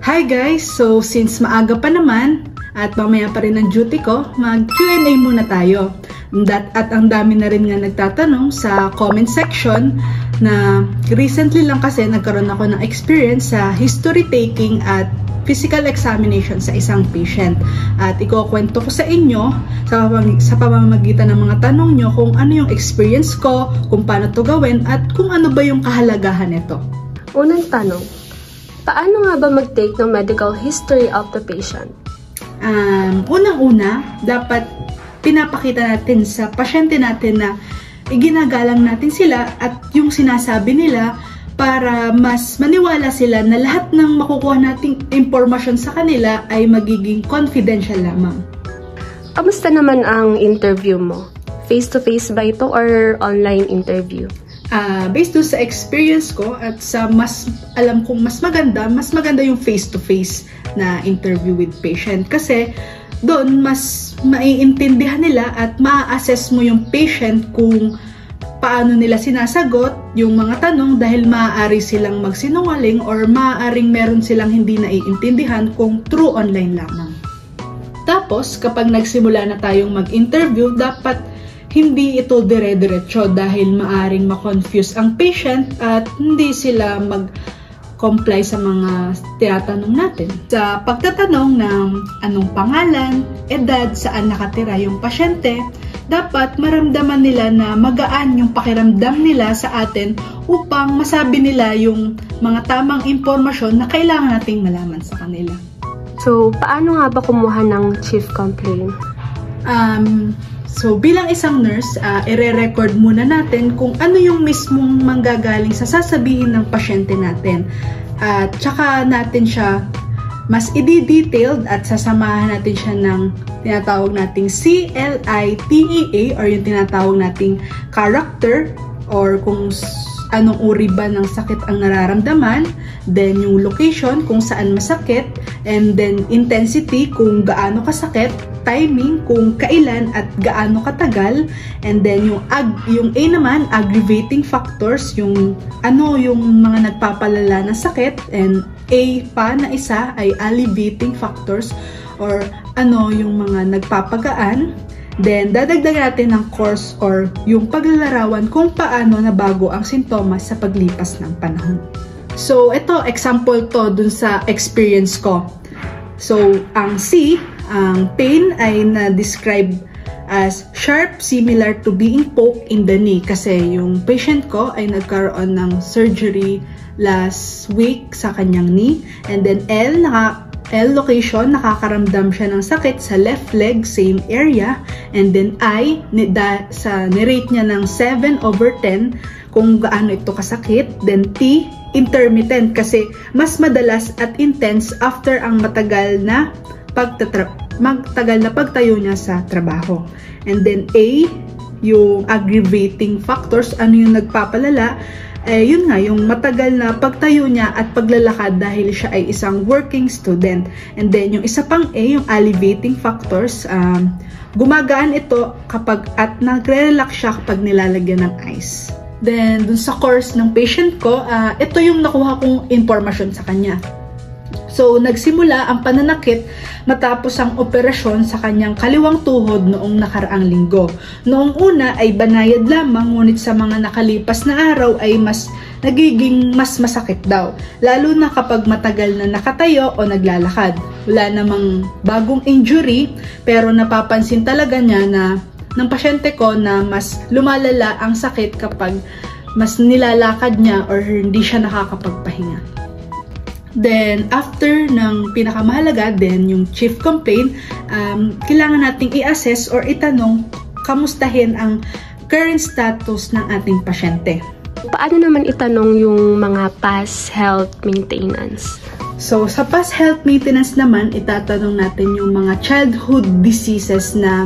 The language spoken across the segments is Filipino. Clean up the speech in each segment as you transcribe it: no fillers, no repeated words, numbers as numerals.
Hi guys! So since maaga pa naman at mamaya pa rin ang duty ko, mag Q&A muna tayo. At ang dami na rin nga nagtatanong sa comment section na recently lang kasi nagkaroon ako ng experience sa history taking at physical examination sa isang patient. At ikukwento ko sa inyo sa pamamagitan ng mga tanong nyo kung ano yung experience ko, kung paano to gawin, at kung ano ba yung kahalagahan nito. Unang tanong, paano nga ba mag-take ng medical history of the patient? Unang-una, dapat pinapakita natin sa pasyente natin na iginagalang natin sila at yung sinasabi nila para mas maniwala sila na lahat ng makukuha nating impormasyon sa kanila ay magiging confidential lamang. Kamusta naman ang interview mo? Face-to-face ba ito or online interview? Based doon sa experience ko at sa mas alam kong mas maganda yung face-to-face na interview with patient. Kasi doon mas maiintindihan nila at ma-assess mo yung patient kung paano nila sinasagot yung mga tanong dahil maaari silang magsinungaling or maaaring meron silang hindi naiintindihan kung true online lamang. Tapos, kapag nagsimula na tayong mag-interview, dapat hindi ito dire-diretso dahil maaring ma-confuse ang patient at hindi sila mag-comply sa mga tinatanong natin. Sa pagtatanong ng anong pangalan, edad, saan nakatira yung pasyente, dapat maramdaman nila na magaan yung pakiramdam nila sa atin upang masabi nila yung mga tamang impormasyon na kailangan nating malaman sa kanila. So, paano nga ba kumuha ng chief complaint? So, bilang isang nurse, ire-record muna natin kung ano yung mismong manggagaling sa sasabihin ng pasyente natin. At tsaka natin siya mas i-detailed at sasamahan natin siya ng tinatawag nating CLITEA or yung tinatawag nating character or kung anong uri ba ng sakit ang nararamdaman, then yung location kung saan masakit, and then intensity kung gaano kasakit, timing kung kailan at gaano katagal, and then yung A naman, aggravating factors, yung mga nagpapalala na sakit, and A pa na isa ay alleviating factors or yung mga nagpapagaan. Then, dadagdagan natin ng course or yung paglalarawan kung paano nabago ang sintomas sa paglipas ng panahon. So, ito, example to dun sa experience ko. So, ang C, ang pain ay na-describe as sharp, similar to being poked in the knee. Kasi yung patient ko ay nagkaroon ng surgery last week sa kanyang knee. And then L location, nakakaramdam siya ng sakit sa left leg, same area. And then I, nirate niya ng 7/10 kung gaano ito kasakit. Then T, intermittent kasi mas madalas at intense after ang matagal na pagtayo niya sa trabaho. And then A, yung aggravating factors, ano yung nagpapalala? Yun nga, yung matagal na pagtayo niya at paglalakad dahil siya ay isang working student. And then, yung isa pang A, yung alleviating factors, gumagaan ito at nagre-relax siya kapag nilalagyan ng ice. Then, dun sa course ng patient ko, ito yung nakuha kong informasyon sa kanya. So, nagsimula ang pananakit matapos ang operasyon sa kanyang kaliwang tuhod noong nakaraang linggo. Noong una ay banayad lamang, ngunit sa mga nakalipas na araw ay nagiging mas masakit daw. Lalo na kapag matagal na nakatayo o naglalakad. Wala namang bagong injury, pero napapansin talaga niya ng pasyente ko na mas lumalala ang sakit kapag mas nilalakad niya or hindi siya nakakapagpahinga. Then, after ng pinakamahalaga, yung chief complaint, kailangan nating i-assess or itanong, kamustahin ang current status ng ating pasyente. Paano naman itanong yung mga past health maintenance? So, sa past health maintenance naman, itatanong natin yung mga childhood diseases na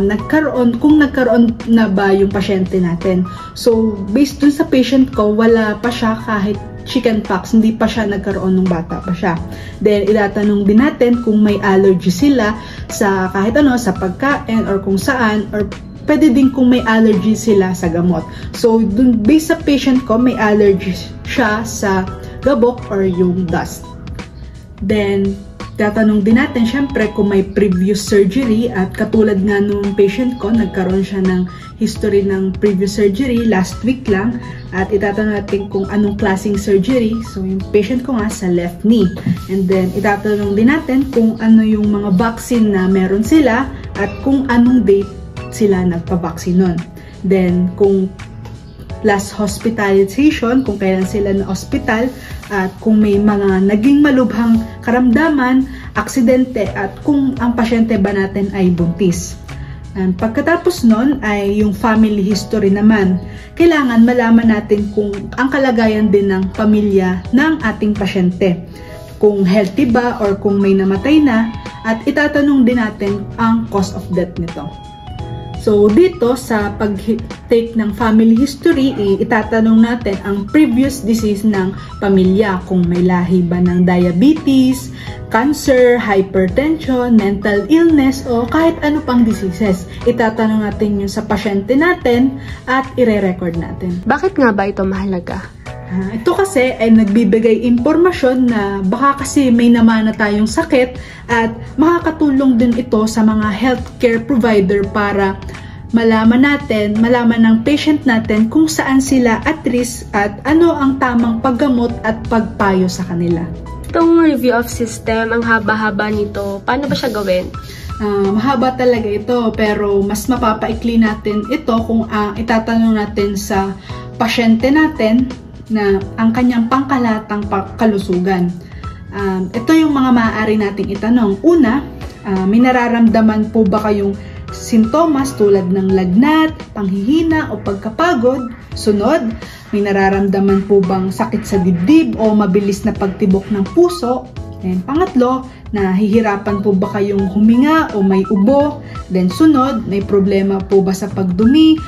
kung nagkaroon na ba yung pasyente natin. So, based dun sa patient ko, wala pa siya kahit chickenpox, hindi pa siya nagkaroon ng bata pa siya. Then, itatanong din natin kung may allergy sila sa kahit sa pagkain or kung saan, or pwede din kung may allergy sila sa gamot. So, based sa patient ko, may allergy siya sa gabok or yung dust. Then, tatanong din natin syempre kung may previous surgery, at katulad nga nung patient ko, nagkaroon siya ng history ng previous surgery last week lang, at itatanong natin kung anong klaseng surgery. So yung patient ko nga sa left knee, and then itatanong din natin kung ano yung mga vaccine na meron sila at kung anong date sila nagpa-vaccine nun. Then kung last hospitalization, kung kailan sila na hospital, at kung may mga naging malubhang karamdaman, aksidente, at kung ang pasyente ba natin ay buntis. And pagkatapos nun ay yung family history naman. Kailangan malaman natin kung ang kalagayan din ng pamilya ng ating pasyente. Kung healthy ba or kung may namatay na, at itatanong din natin ang cause of death nito. So dito sa pag-take ng family history, itatanong natin ang previous disease ng pamilya, kung may lahi ba ng diabetes, cancer, hypertension, mental illness, o kahit ano pang diseases. Itatanong natin yun sa pasyente natin at ire-record natin. Bakit nga ba ito mahalaga? Ito kasi ay nagbibigay impormasyon na baka kasi may naman na tayong sakit, at makakatulong din ito sa mga healthcare provider para malaman ng patient natin kung saan sila at risk at ano ang tamang paggamot at pagpayo sa kanila. Itong review of system, ang haba-haba nito, paano ba siya gawin? Mahaba talaga ito, pero mas mapapaikli natin ito kung itatanong natin sa pasyente natin na ang kanyang pangkalatang kalusugan. Ito yung mga maaari nating itanong. Una, may nararamdaman po ba kayong sintomas tulad ng lagnat, panghihina o pagkapagod? Sunod, may nararamdaman po bang sakit sa dibdib o mabilis na pagtibok ng puso? And pangatlo, nahihirapan po ba kayong huminga o may ubo? Then sunod, may problema po ba sa pagdumi,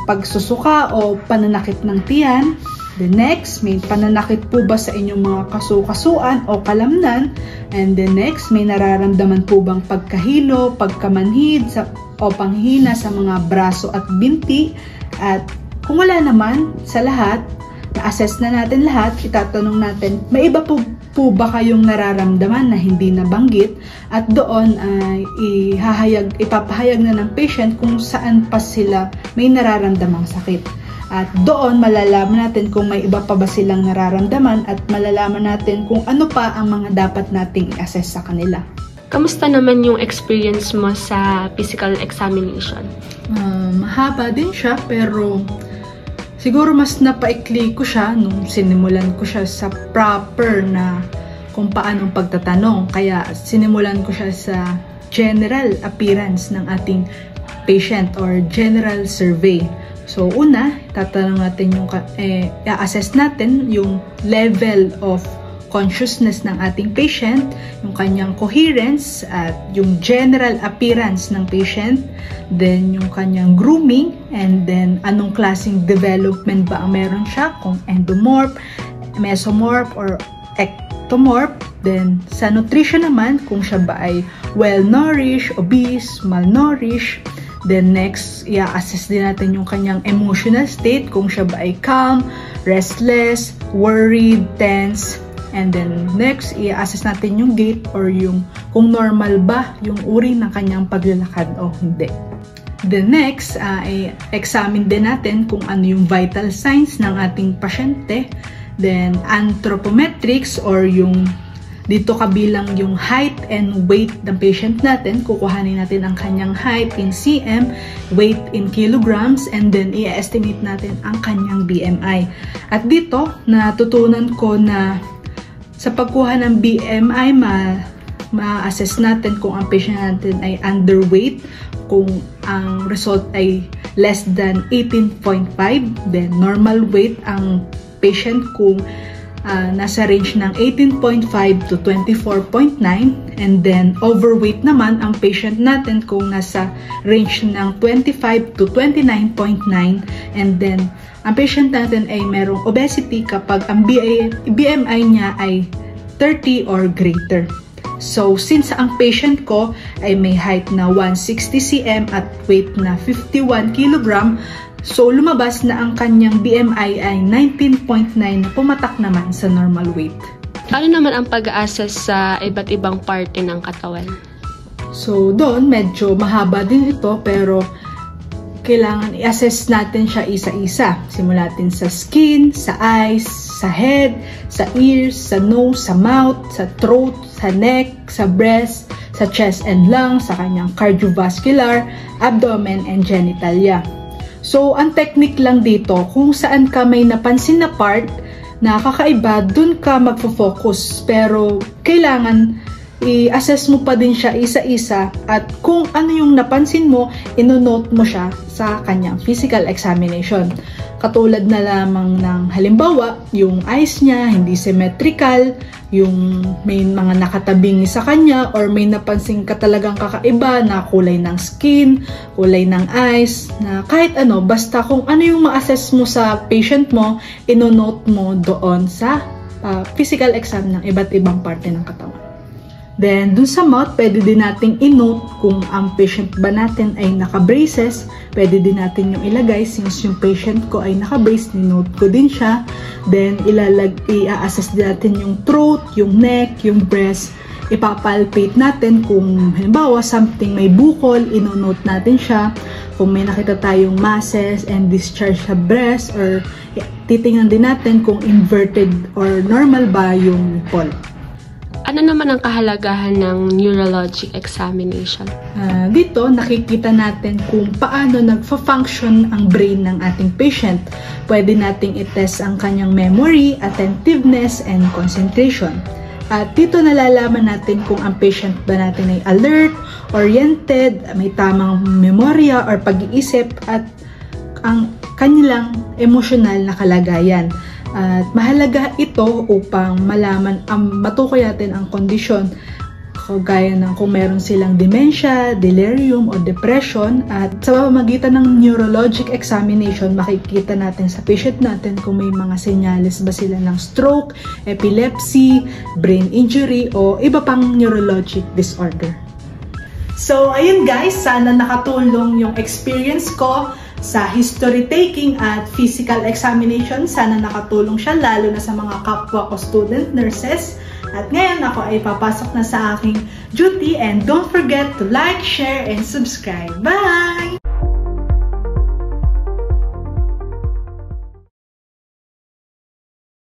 pagsusuka o pananakit ng tiyan? The next, may pananakit po ba sa inyong mga kasukasuan o kalamnan? And the next, may nararamdaman po bang pagkahilo, pagkamanhid o panghina sa mga braso at binti? At kung wala naman sa lahat, na-assess na natin lahat, itatanong natin, may iba po ba kayong nararamdaman na hindi nabanggit? At doon ay ipapahayag na ng patient kung saan pa sila may nararamdamang sakit. At doon malalaman natin kung may iba pa ba silang nararamdaman, at malalaman natin kung ano pa ang mga dapat nating i-assess sa kanila. Kamusta naman yung experience mo sa physical examination? Mahaba din siya, pero siguro mas napaikli ko siya nung sinimulan ko siya sa proper na kung paanong pagtatanong. Kaya sinimulan ko siya sa general appearance ng ating patient or general survey. So una, tatanong natin yung i-assess natin yung level of consciousness ng ating patient, yung kanyang coherence, at yung general appearance ng patient, then yung kanyang grooming, and then anong klaseng development ba ang meron siya, kung endomorph, mesomorph, or ectomorph. Then sa nutrition naman, kung siya ba ay well-nourished, obese, malnourished. Then next, i-assess din natin yung kanyang emotional state, kung siya ba ay calm, restless, worried, tense. And then next, i-assess natin yung gait or yung kung normal ba yung uri ng kanyang paglalakad o hindi. Then next, i-examine din natin kung ano yung vital signs ng ating pasyente. Then anthropometrics or yung dito kabilang yung height and weight ng patient natin. Kukuhanin natin ang kanyang height in cm, weight in kilograms, and then i-estimate natin ang kanyang BMI. At dito, natutunan ko na sa pagkuha ng BMI, ma-assess natin kung ang patient natin ay underweight, kung ang result ay less than 18.5, then normal weight ang patient kung nasa range ng 18.5 to 24.9, and then overweight naman ang patient natin kung nasa range ng 25 to 29.9, and then ang patient natin ay merong obesity kapag ang BMI niya ay 30 or greater. So since ang patient ko ay may height na 160 cm at weight na 51 kg, so lumabas na ang kanyang BMI ay 19.9 na pumatak naman sa normal weight. Ano naman ang pag-assess sa iba't ibang parte ng katawan? So, doon medyo mahaba din ito pero kailangan i-assess natin siya isa-isa. Simulatin sa skin, sa eyes, sa head, sa ears, sa nose, sa mouth, sa throat, sa neck, sa breast, sa chest and lungs, sa kanyang cardiovascular, abdomen, and genitalia. So, ang technique lang dito, kung saan ka may napansin na part na kakaiba, dun ka magfo-focus. Pero, kailangan i-assess mo pa din siya isa-isa at kung ano yung napansin mo, ino-note mo siya sa kanyang physical examination. Katulad na lamang ng halimbawa, yung eyes niya hindi symmetrical, yung may mga nakatabing sa kanya or may napansin ka talagang kakaiba na kulay ng skin, kulay ng eyes, na kahit ano, basta kung ano yung ma-assess mo sa patient mo, ino-note mo doon sa physical exam ng iba't ibang parte ng katawan. Then, dun sa mouth, pwede din nating i-note kung ang patient ba natin ay naka-braces. Pwede din natin yung ilagay since yung patient ko ay naka-brace, ni-note ko din siya. Then, i-assess din natin yung throat, yung neck, yung breast. Ipapalpate natin kung halimbawa something may bukol, ino-note natin siya. Kung may nakita tayong masses and discharge sa breast or titingnan din natin kung inverted or normal ba yung nipple. Ano naman ang kahalagahan ng neurologic examination? Dito, nakikita natin kung paano nagfa-function ang brain ng ating patient. Pwede nating i-test ang kanyang memory, attentiveness, and concentration. At dito nalalaman natin kung ang patient ba natin ay alert, oriented, may tamang memorya or pag-iisip, at ang kanilang emosyonal na kalagayan. At mahalaga ito upang malaman, matukoy natin ang kondisyon gaya ng kung meron silang dementia, delirium, o depression. At sa pamamagitan ng neurologic examination, makikita natin sa patient natin kung may mga senyales ba sila ng stroke, epilepsy, brain injury, o iba pang neurologic disorder. So, ayun guys, sana nakatulong yung experience ko sa history taking at physical examination. Sana nakatulong siya lalo na sa mga kapwa ko student nurses. At ngayon ako ay papasok na sa aking duty and don't forget to like, share, and subscribe. Bye!